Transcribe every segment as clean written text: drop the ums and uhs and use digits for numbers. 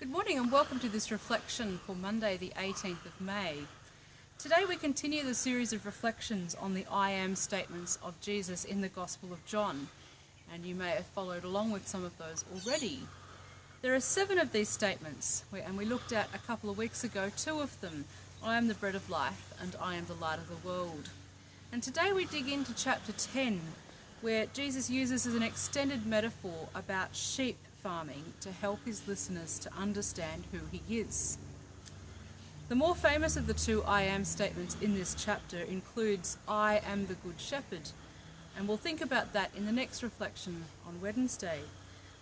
Good morning and welcome to this reflection for Monday the 18th of May. Today we continue the series of reflections on the I am statements of Jesus in the Gospel of John, and you may have followed along with some of those already. There are 7 of these statements, and we looked at a couple of weeks ago 2 of them, I am the bread of life and I am the light of the world. And today we dig into chapter 10, where Jesus uses as an extended metaphor about sheep farming to help his listeners to understand who he is. The more famous of the 2 I am statements in this chapter includes I am the good shepherd, and we'll think about that in the next reflection on Wednesday.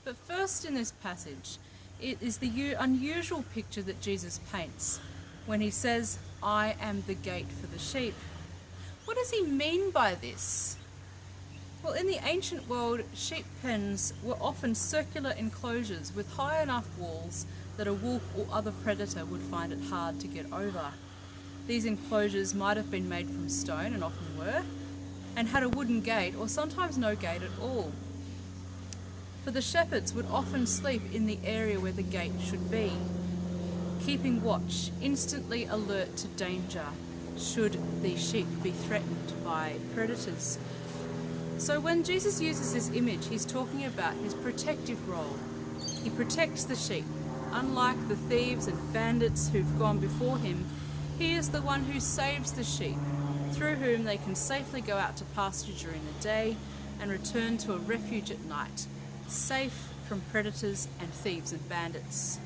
But first in this passage, it is the unusual picture that Jesus paints when he says, I am the gate for the sheep. What does he mean by this? Well, in the ancient world, sheep pens were often circular enclosures with high enough walls that a wolf or other predator would find it hard to get over. These enclosures might have been made from stone, and often were, and had a wooden gate or sometimes no gate at all. For the shepherds would often sleep in the area where the gate should be, keeping watch, instantly alert to danger should the sheep be threatened by predators. So when Jesus uses this image, he's talking about his protective role. He protects the sheep. Unlike the thieves and bandits who've gone before him, he is the one who saves the sheep, through whom they can safely go out to pasture during the day and return to a refuge at night, safe from predators and thieves and bandits.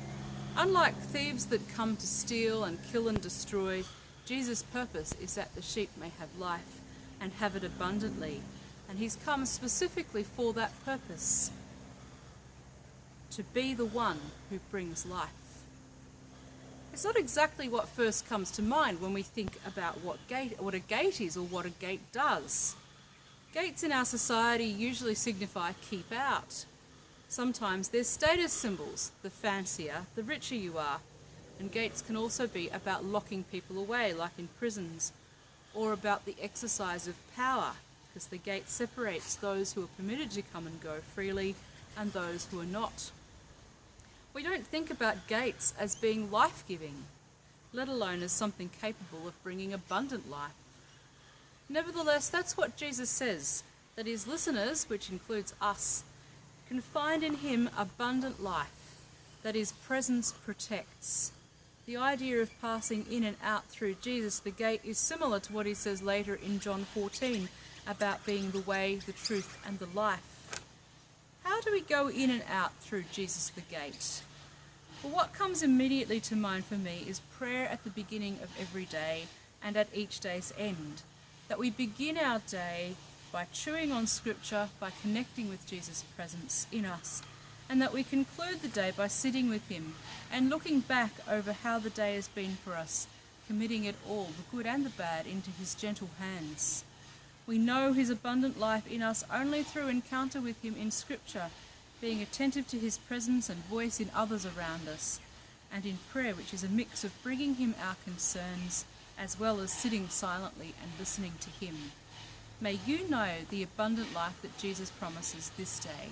Unlike thieves that come to steal and kill and destroy, Jesus' purpose is that the sheep may have life and have it abundantly. And he's come specifically for that purpose, to be the one who brings life. It's not exactly what first comes to mind when we think about what a gate is or what a gate does. Gates in our society usually signify keep out. Sometimes they're status symbols. The fancier, the richer you are. And gates can also be about locking people away, like in prisons, or about the exercise of power, because the gate separates those who are permitted to come and go freely and those who are not. We don't think about gates as being life-giving, let alone as something capable of bringing abundant life. Nevertheless, that's what Jesus says, that his listeners, which includes us, can find in him abundant life, that his presence protects. The idea of passing in and out through Jesus, the gate, is similar to what he says later in John 14, about being the way, the truth, and the life. How do we go in and out through Jesus the gate? Well, what comes immediately to mind for me is prayer at the beginning of every day and at each day's end. That we begin our day by chewing on Scripture, by connecting with Jesus' presence in us, and that we conclude the day by sitting with him and looking back over how the day has been for us, committing it all, the good and the bad, into his gentle hands. We know his abundant life in us only through encounter with him in Scripture, being attentive to his presence and voice in others around us, and in prayer, which is a mix of bringing him our concerns as well as sitting silently and listening to him. May you know the abundant life that Jesus promises this day.